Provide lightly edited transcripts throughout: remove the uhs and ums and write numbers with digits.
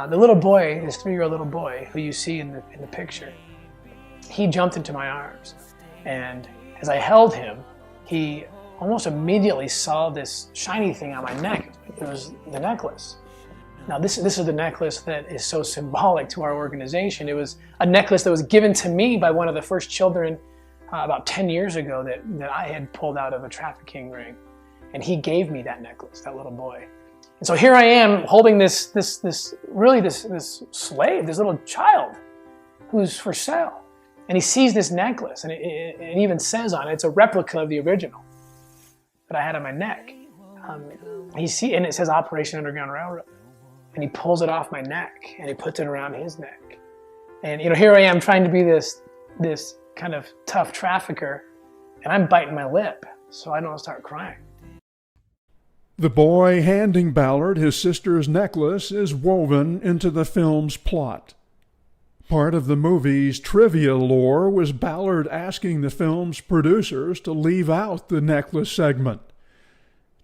The little boy, this 3-year-old little boy who you see in the picture, he jumped into my arms. And as I held him, he almost immediately saw this shiny thing on my neck. It was the necklace. Now this is the necklace that is so symbolic to our organization. It was a necklace that was given to me by one of the first children about 10 years ago that I had pulled out of a trafficking ring. And he gave me that necklace, that little boy. And so here I am holding this slave, this little child who's for sale. And he sees this necklace, and it even says on it, it's a replica of the original that I had on my neck. And it says Operation Underground Railroad. And he pulls it off my neck, and he puts it around his neck. And here I am trying to be this kind of tough trafficker, and I'm biting my lip, so I don't start crying. The boy handing Ballard his sister's necklace is woven into the film's plot. Part of the movie's trivia lore was Ballard asking the film's producers to leave out the necklace segment.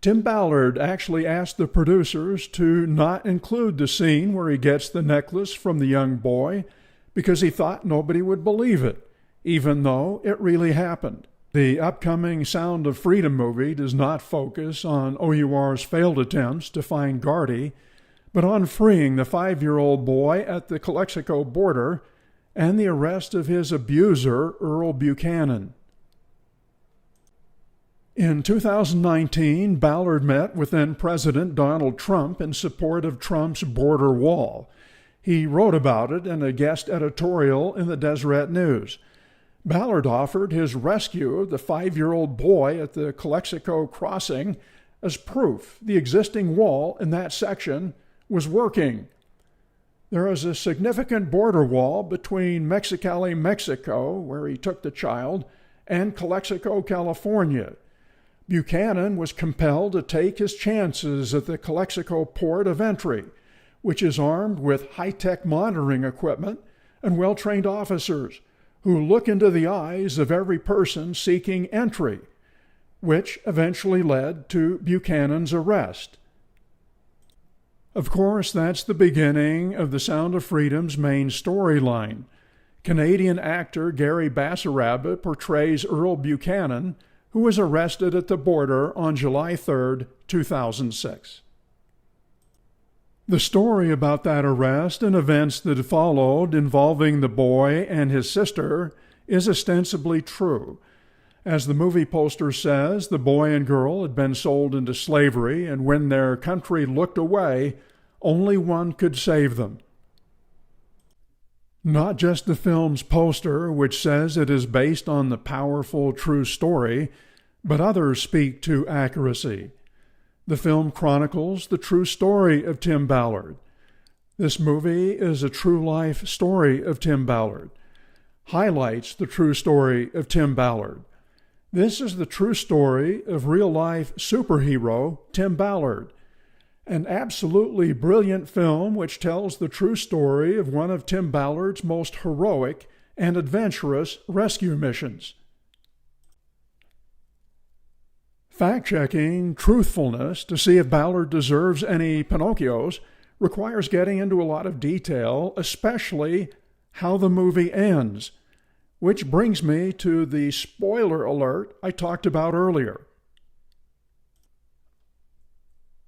Tim Ballard actually asked the producers to not include the scene where he gets the necklace from the young boy because he thought nobody would believe it, even though it really happened. The upcoming Sound of Freedom movie does not focus on O.U.R.'s failed attempts to find Gardy, but on freeing the 5-year-old boy at the Calexico border and the arrest of his abuser, Earl Buchanan. In 2019, Ballard met with then President Donald Trump in support of Trump's border wall. He wrote about it in a guest editorial in the Deseret News. Ballard offered his rescue of the 5-year-old boy at the Calexico crossing as proof the existing wall in that section was working. There is a significant border wall between Mexicali, Mexico, where he took the child, and Calexico, California. Buchanan was compelled to take his chances at the Calexico port of entry, which is armed with high-tech monitoring equipment and well-trained officers who look into the eyes of every person seeking entry, which eventually led to Buchanan's arrest. Of course, that's the beginning of The Sound of Freedom's main storyline. Canadian actor Gary Basaraba portrays Earl Buchanan, who was arrested at the border on July 3, 2006. The story about that arrest and events that followed involving the boy and his sister is ostensibly true. As the movie poster says, the boy and girl had been sold into slavery, and when their country looked away, only one could save them. Not just the film's poster, which says it is based on the powerful true story, but others speak to accuracy. The film chronicles the true story of Tim Ballard. This movie is a true-life story of Tim Ballard, highlights the true story of Tim Ballard. This is the true story of real-life superhero Tim Ballard, an absolutely brilliant film which tells the true story of one of Tim Ballard's most heroic and adventurous rescue missions. Fact-checking truthfulness to see if Ballard deserves any Pinocchios requires getting into a lot of detail, especially how the movie ends, which brings me to the spoiler alert I talked about earlier.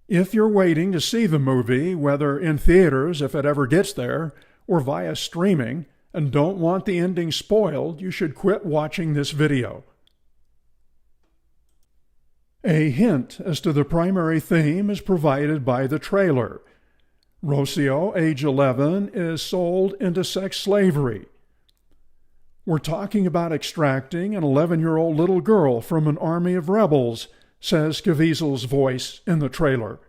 If you're waiting to see the movie, whether in theaters if it ever gets there, or via streaming, and don't want the ending spoiled, you should quit watching this video. A hint as to the primary theme is provided by the trailer. Rocio, age 11, is sold into sex slavery. We're talking about extracting an 11-year-old little girl from an army of rebels, says Caviezel's voice in the trailer.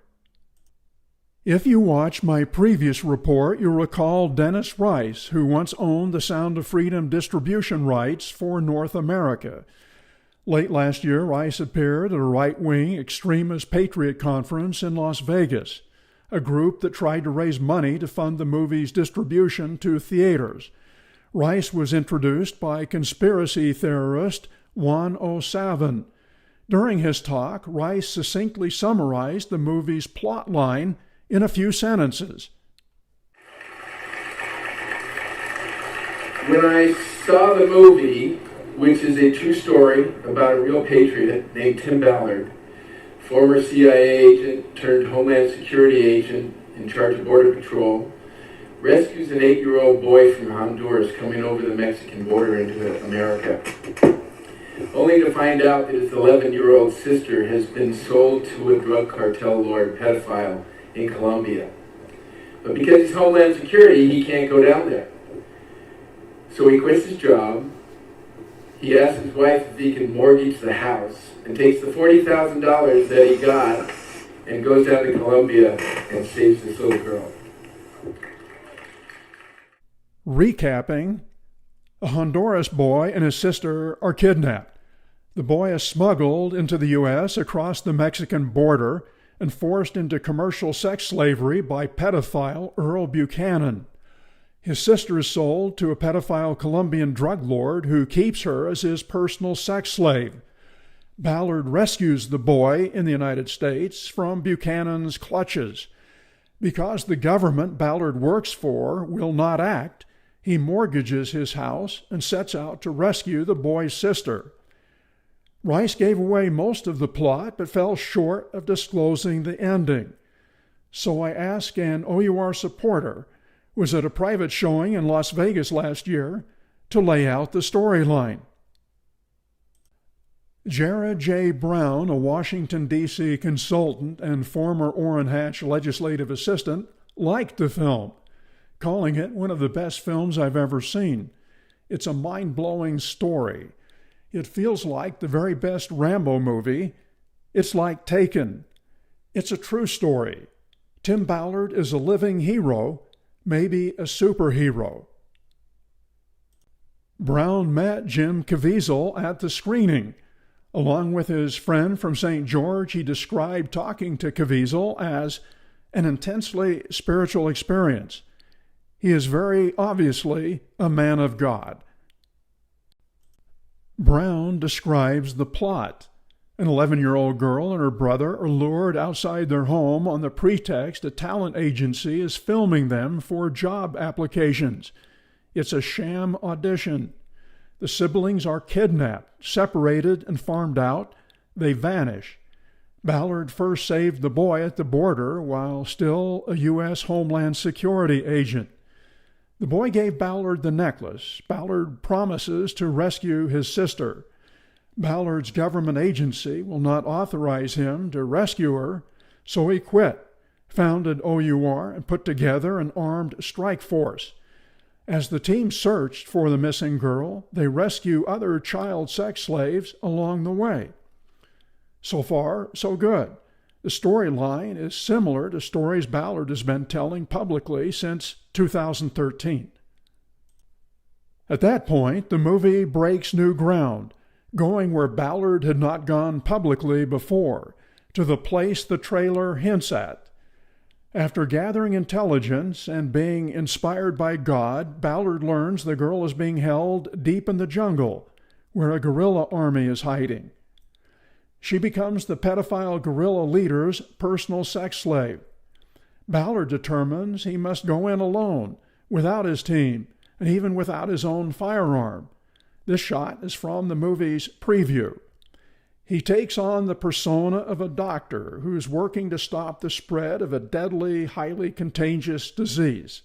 If you watch my previous report, you'll recall Dennis Rice, who once owned the Sound of Freedom distribution rights for North America. Late last year, Rice appeared at a right-wing extremist patriot conference in Las Vegas, a group that tried to raise money to fund the movie's distribution to theaters. Rice was introduced by conspiracy theorist Juan O. Savin. During his talk, Rice succinctly summarized the movie's plot line in a few sentences. When I saw the movie, which is a true story about a real patriot named Tim Ballard, former CIA agent turned Homeland Security agent in charge of Border Patrol, rescues an 8-year-old boy from Honduras coming over the Mexican border into America, only to find out that his 11-year-old sister has been sold to a drug cartel lord pedophile in Colombia. But because he's Homeland Security, he can't go down there. So he quits his job, he asks his wife if he can mortgage the house, and takes the $40,000 that he got and goes down to Colombia and saves this little girl. Recapping, a Honduras boy and his sister are kidnapped. The boy is smuggled into the U.S. across the Mexican border and forced into commercial sex slavery by pedophile Earl Buchanan. His sister is sold to a pedophile Colombian drug lord who keeps her as his personal sex slave. Ballard rescues the boy in the United States from Buchanan's clutches. Because the government Ballard works for will not act, he mortgages his house and sets out to rescue the boy's sister. Rice gave away most of the plot but fell short of disclosing the ending. So I asked an O.U.R. supporter, was at a private showing in Las Vegas last year, to lay out the storyline. Jared J. Brown, a Washington, D.C. consultant and former Orrin Hatch legislative assistant, liked the film, calling it one of the best films I've ever seen. It's a mind-blowing story. It feels like the very best Rambo movie. It's like Taken. It's a true story. Tim Ballard is a living hero, maybe a superhero. Brown met Jim Caviezel at the screening. Along with his friend from St. George, he described talking to Caviezel as an intensely spiritual experience. He is very obviously a man of God. Brown describes the plot. An 11-year-old girl and her brother are lured outside their home on the pretext a talent agency is filming them for job applications. It's a sham audition. The siblings are kidnapped, separated, and farmed out. They vanish. Ballard first saved the boy at the border while still a U.S. Homeland Security agent. The boy gave Ballard the necklace. Ballard promises to rescue his sister. Ballard's government agency will not authorize him to rescue her, so he quit, founded O.U.R., and put together an armed strike force. As the team searched for the missing girl, they rescue other child sex slaves along the way. So far, so good. The storyline is similar to stories Ballard has been telling publicly since 2013. At that point, the movie breaks new ground, going where Ballard had not gone publicly before, to the place the trailer hints at. After gathering intelligence and being inspired by God, Ballard learns the girl is being held deep in the jungle, where a guerrilla army is hiding. She becomes the pedophile guerrilla leader's personal sex slave. Ballard determines he must go in alone, without his team, and even without his own firearm. This shot is from the movie's preview. He takes on the persona of a doctor who's working to stop the spread of a deadly, highly contagious disease.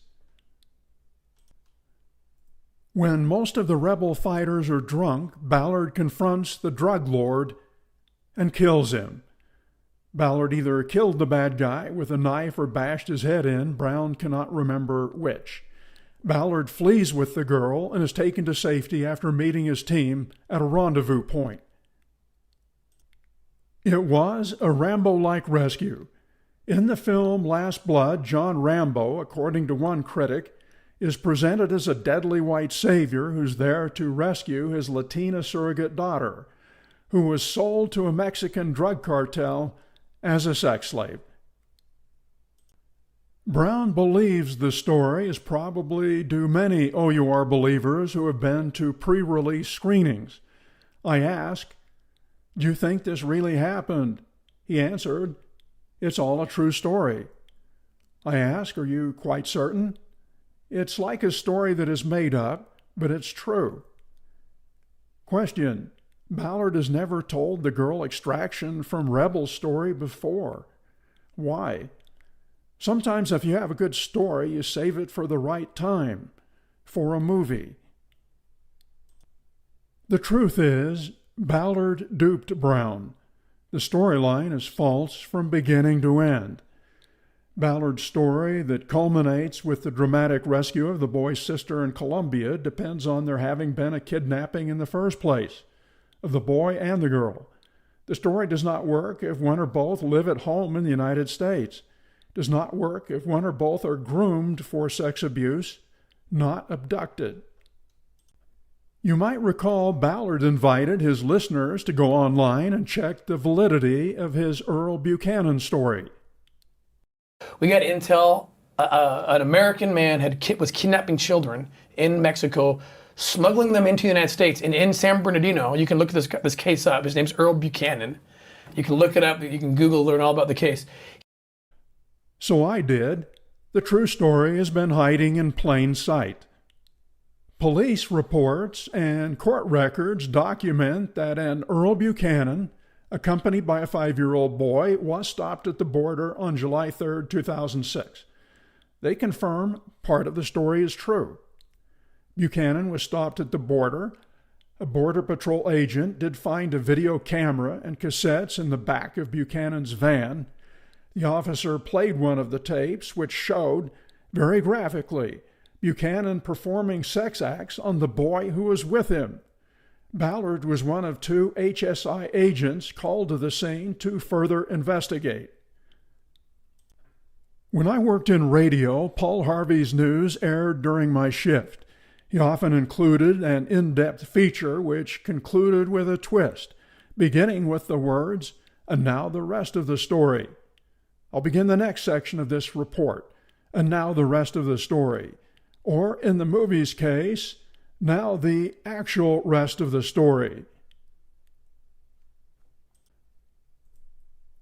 When most of the rebel fighters are drunk, Ballard confronts the drug lord and kills him. Ballard either killed the bad guy with a knife or bashed his head in. Brown cannot remember which. Ballard flees with the girl and is taken to safety after meeting his team at a rendezvous point. It was a Rambo-like rescue. In the film Last Blood, John Rambo, according to one critic, is presented as a deadly white savior who's there to rescue his Latina surrogate daughter, who was sold to a Mexican drug cartel as a sex slave. Brown believes the story, as probably do many O.U.R. believers who have been to pre-release screenings. I ask, "Do you think this really happened?" He answered, "It's all a true story." I ask, "Are you quite certain?" "It's like a story that is made up, but it's true. Question: Ballard has never told the girl extraction from Rebel's story before. Why? Sometimes if you have a good story, you save it for the right time, for a movie. The truth is, Ballard duped Brown. The storyline is false from beginning to end. Ballard's story that culminates with the dramatic rescue of the boy's sister in Colombia depends on there having been a kidnapping in the first place, of the boy and the girl. The story does not work if one or both live at home in the United States. It does not work if one or both are groomed for sex abuse, not abducted. You might recall Ballard invited his listeners to go online and check the validity of his Earl Buchanan story. We got intel an American man was kidnapping children in Mexico, smuggling them into the United States. And in San Bernardino, you can look at this case up. His name's Earl Buchanan. You can look it up. You can Google, learn all about the case. So I did. The true story has been hiding in plain sight. Police reports and court records document that an Earl Buchanan, accompanied by a 5-year-old boy, was stopped at the border on July 3, 2006. They confirm part of the story is true. Buchanan was stopped at the border. A Border Patrol agent did find a video camera and cassettes in the back of Buchanan's van. The officer played one of the tapes, which showed, very graphically, Buchanan performing sex acts on the boy who was with him. Ballard was one of 2 HSI agents called to the scene to further investigate. When I worked in radio, Paul Harvey's news aired during my shift. He often included an in-depth feature which concluded with a twist, beginning with the words, "And now the rest of the story." I'll begin the next section of this report, "And now the rest of the story." Or, in the movie's case, "Now the actual rest of the story."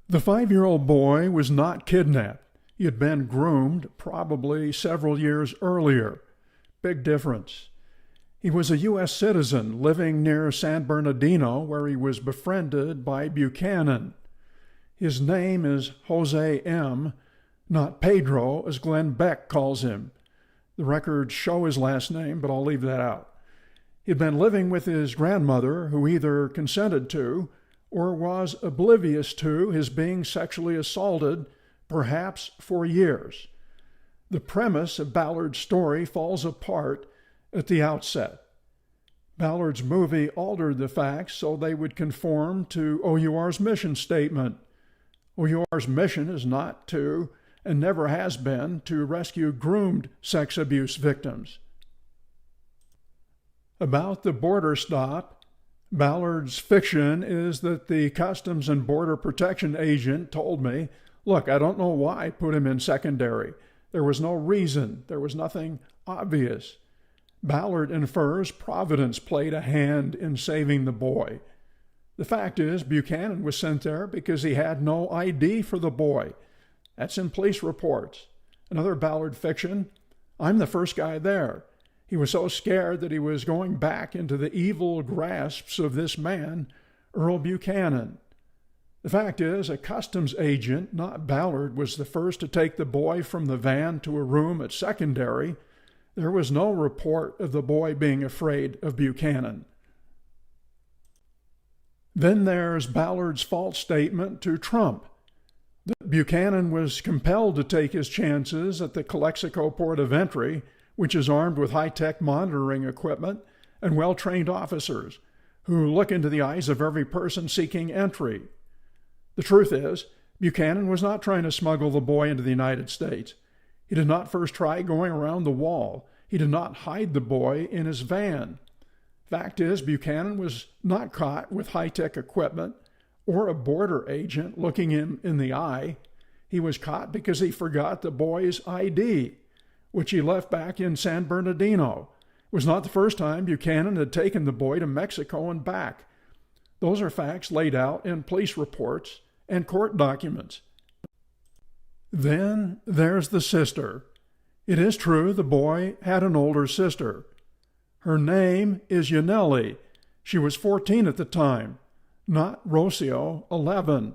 The 5-year-old boy was not kidnapped. He had been groomed probably several years earlier. Big difference. He was a U.S. citizen living near San Bernardino, where he was befriended by Buchanan. His name is Jose M., not Pedro, as Glenn Beck calls him. The records show his last name, but I'll leave that out. He'd been living with his grandmother, who either consented to or was oblivious to his being sexually assaulted, perhaps for years. The premise of Ballard's story falls apart at the outset. Ballard's movie altered the facts so they would conform to O.U.R.'s mission statement. O.U.R.'s mission is not to, and never has been, to rescue groomed sex abuse victims. About the border stop, Ballard's fiction is that the Customs and Border Protection agent told me, "Look, I don't know why I put him in secondary. There was no reason. There was nothing obvious." Ballard infers Providence played a hand in saving the boy. The fact is, Buchanan was sent there because he had no ID for the boy. That's in police reports. Another Ballard fiction, I'm the first guy there. He was so scared that he was going back into the evil grasps of this man, Earl Buchanan. The fact is, a customs agent, not Ballard, was the first to take the boy from the van to a room at secondary. There was no report of the boy being afraid of Buchanan. Then there's Ballard's false statement to Trump that Buchanan was compelled to take his chances at the Calexico port of entry, which is armed with high-tech monitoring equipment and well-trained officers who look into the eyes of every person seeking entry. The truth is, Buchanan was not trying to smuggle the boy into the United States. He did not first try going around the wall. He did not hide the boy in his van. Fact is, Buchanan was not caught with high-tech equipment or a border agent looking him in the eye. He was caught because he forgot the boy's ID, which he left back in San Bernardino. It was not the first time Buchanan had taken the boy to Mexico and back. Those are facts laid out in police reports and court documents. Then there's the sister. It is true the boy had an older sister. Her name is Yaneli. She was 14 at the time, not Rocio, 11.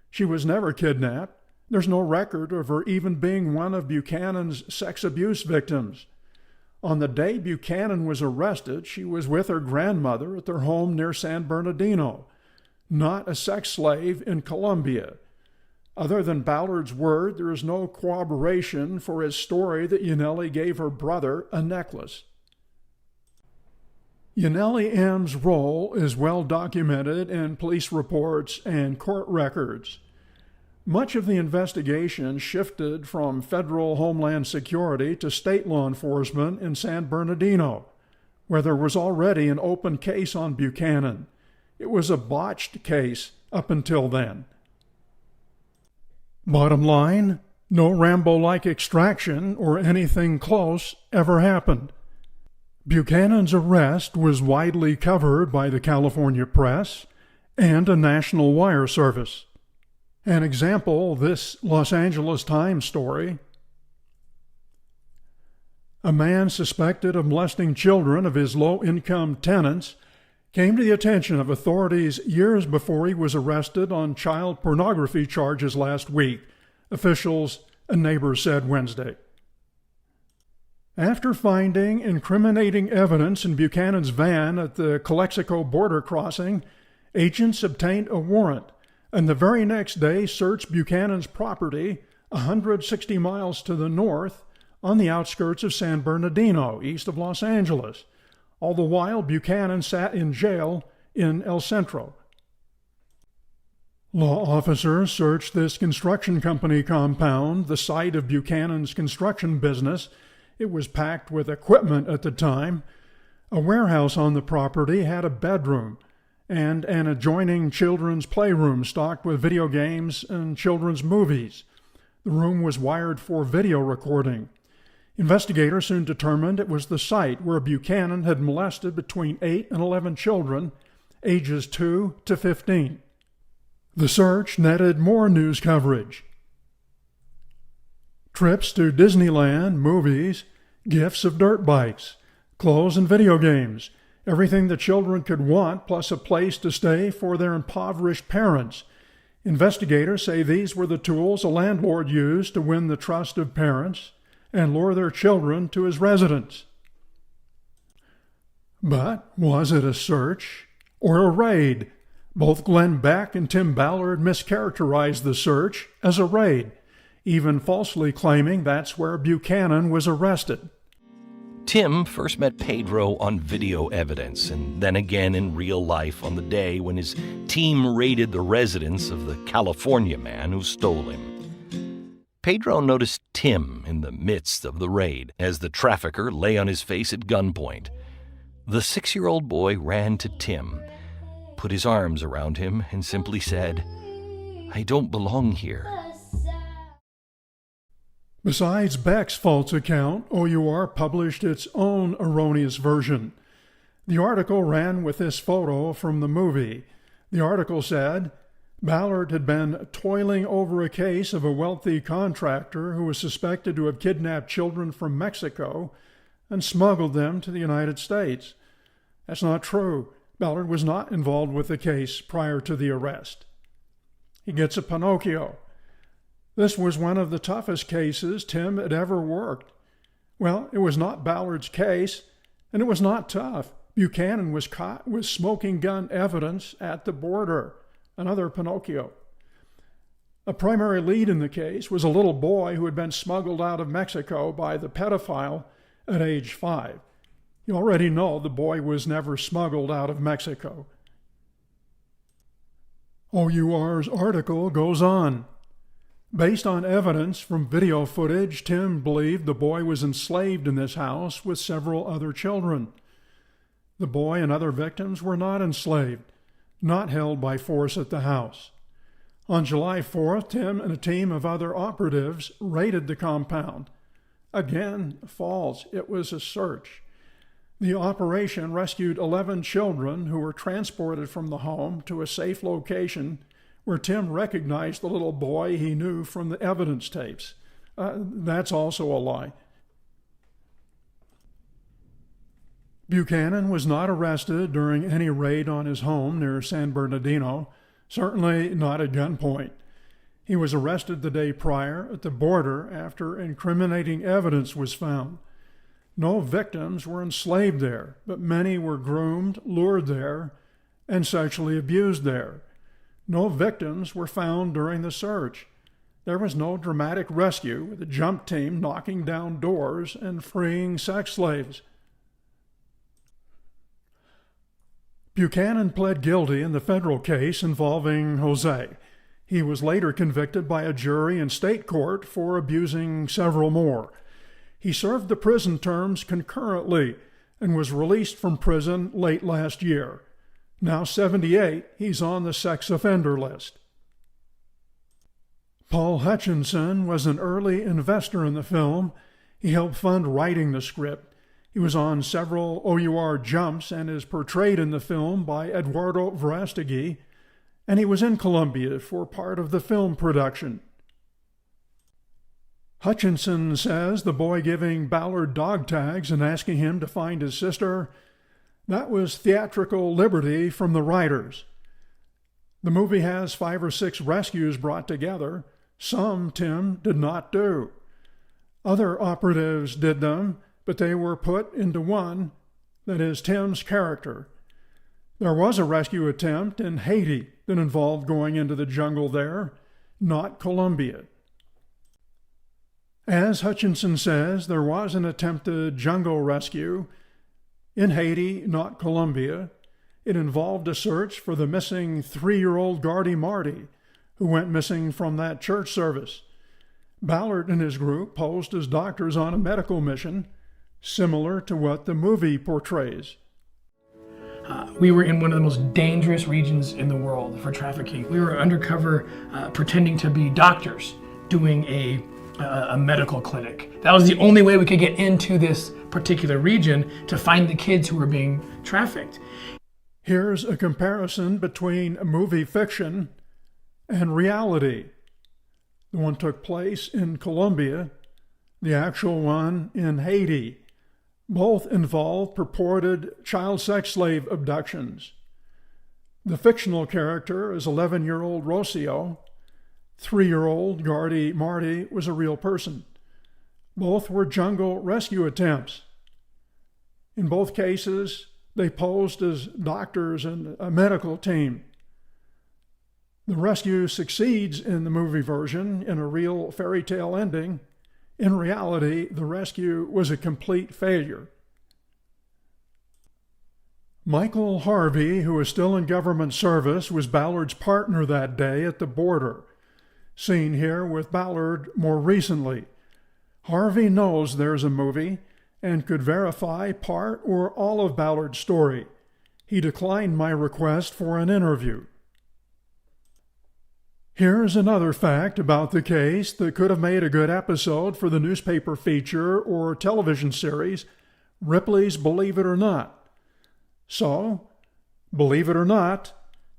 She was never kidnapped. There's no record of her even being one of Buchanan's sex abuse victims. On the day Buchanan was arrested, she was with her grandmother at their home near San Bernardino, not a sex slave in Colombia. Other than Ballard's word, there is no corroboration for his story that Yaneli gave her brother a necklace. Yaneli M's role is well documented in police reports and court records. Much of the investigation shifted from federal Homeland Security to state law enforcement in San Bernardino, where there was already an open case on Buchanan. It was a botched case up until then. Bottom line, no Rambo-like extraction or anything close ever happened. Buchanan's arrest was widely covered by the California press and a national wire service. An example, this Los Angeles Times story. A man suspected of molesting children of his low-income tenants came to the attention of authorities years before he was arrested on child pornography charges last week, officials and neighbors said Wednesday. After finding incriminating evidence in Buchanan's van at the Calexico border crossing, agents obtained a warrant and the very next day searched Buchanan's property 160 miles to the north on the outskirts of San Bernardino, east of Los Angeles. All the while, Buchanan sat in jail in El Centro. Law officers searched this construction company compound, the site of Buchanan's construction business. It was packed with equipment at the time. A warehouse on the property had a bedroom and an adjoining children's playroom stocked with video games and children's movies. The room was wired for video recording. Investigators soon determined it was the site where Buchanan had molested between 8 and 11 children, ages 2 to 15. The search netted more news coverage. Trips to Disneyland, movies, gifts of dirt bikes, clothes and video games, everything the children could want, plus a place to stay for their impoverished parents. Investigators say these were the tools a landlord used to win the trust of parents and lure their children to his residence. But was it a search or a raid? Both Glenn Beck and Tim Ballard mischaracterized the search as a raid, even falsely claiming that's where Buchanan was arrested. Tim first met Pedro on video evidence and then again in real life on the day when his team raided the residence of the California man who stole him. Pedro noticed Tim in the midst of the raid as the trafficker lay on his face at gunpoint. The 6-year-old boy ran to Tim, put his arms around him, and simply said, "I don't belong here." Besides Beck's false account, O.U.R. published its own erroneous version. The article ran with this photo from the movie. The article said, Ballard had been toiling over a case of a wealthy contractor who was suspected to have kidnapped children from Mexico and smuggled them to the United States. That's not true. Ballard was not involved with the case prior to the arrest. He gets a Pinocchio. This was one of the toughest cases Tim had ever worked. Well, it was not Ballard's case, and it was not tough. Buchanan was caught with smoking gun evidence at the border. Another Pinocchio. A primary lead in the case was a little boy who had been smuggled out of Mexico by the pedophile at age 5. You already know the boy was never smuggled out of Mexico. O.U.R.'s article goes on. Based on evidence from video footage, Tim believed the boy was enslaved in this house with several other children. The boy and other victims were not enslaved, not held by force at the house. On July 4th, Tim and a team of other operatives raided the compound. Again, false. It was a search. The operation rescued 11 children who were transported from the home to a safe location where Tim recognized the little boy he knew from the evidence tapes. That's also a lie. Buchanan was not arrested during any raid on his home near San Bernardino, certainly not at gunpoint. He was arrested the day prior at the border after incriminating evidence was found. No victims were enslaved there, but many were groomed, lured there, and sexually abused there. No victims were found during the search. There was no dramatic rescue with a jump team knocking down doors and freeing sex slaves. Buchanan pled guilty in the federal case involving Jose. He was later convicted by a jury in state court for abusing several more. He served the prison terms concurrently and was released from prison late last year. Now 78, he's on the sex offender list. Paul Hutchinson was an early investor in the film. He helped fund writing the script. He was on several O.U.R. jumps and is portrayed in the film by Eduardo Verastegui, and he was in Colombia for part of the film production. Hutchinson says the boy giving Ballard dog tags and asking him to find his sister, that was theatrical liberty from the writers. The movie has 5 or 6 rescues brought together. Some Tim did not do. Other operatives did them, but they were put into one, that is Tim's character. There was a rescue attempt in Haiti that involved going into the jungle there, not Colombia. As Hutchinson says, there was an attempted jungle rescue in Haiti, not Colombia. It involved a search for the missing 3-year-old Gardy Marty, who went missing from that church service. Ballard and his group posed as doctors on a medical mission, similar to what the movie portrays. We were in one of the most dangerous regions in the world for trafficking. We were undercover pretending to be doctors doing a medical clinic. That was the only way we could get into this particular region to find the kids who were being trafficked. Here's a comparison between movie fiction and reality. The one took place in Colombia, the actual one in Haiti. Both involve purported child sex slave abductions. The fictional character is 11-year-old Rocio. 3-year-old Gardy Marty was a real person. Both were jungle rescue attempts. In both cases, they posed as doctors and a medical team. The rescue succeeds in the movie version in a real fairy tale ending. In reality, the rescue was a complete failure. Michael Harvey, who was still in government service, was Ballard's partner that day at the border. Seen here with Ballard more recently. Harvey knows there's a movie and could verify part or all of Ballard's story. He declined my request for an interview. Here's another fact about the case that could have made a good episode for the newspaper feature or television series, Ripley's Believe It or Not. So, believe it or not,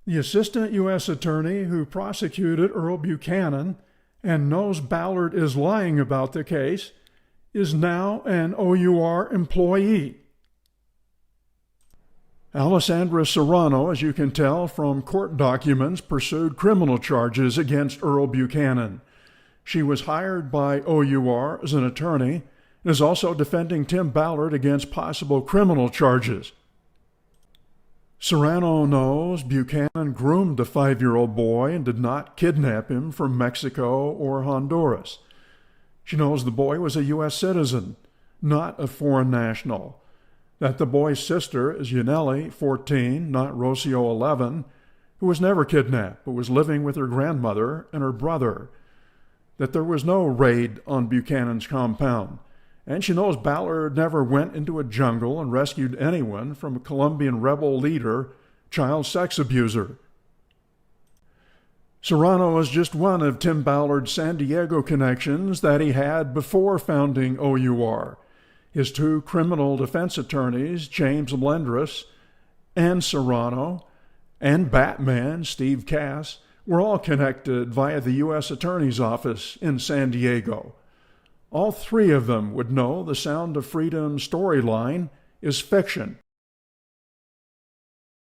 the assistant U.S. attorney who prosecuted Earl Buchanan and knows Ballard is lying about the case is now an O.U.R. employee. Alessandra Serrano, as you can tell from court documents, pursued criminal charges against Earl Buchanan. She was hired by O.U.R. as an attorney and is also defending Tim Ballard against possible criminal charges. Serrano knows Buchanan groomed the 5-year-old boy and did not kidnap him from Mexico or Honduras. She knows the boy was a U.S. citizen, not a foreign national. That the boy's sister is Yaneli, 14, not Rocio, 11, who was never kidnapped but was living with her grandmother and her brother. That there was no raid on Buchanan's compound. And she knows Ballard never went into a jungle and rescued anyone from a Colombian rebel leader, child sex abuser. Serrano is just one of Tim Ballard's San Diego connections that he had before founding O.U.R. His 2 criminal defense attorneys, James Melendres and Serrano, and Batman, Steve Cass, were all connected via the U.S. Attorney's Office in San Diego. All 3 of them would know the Sound of Freedom storyline is fiction.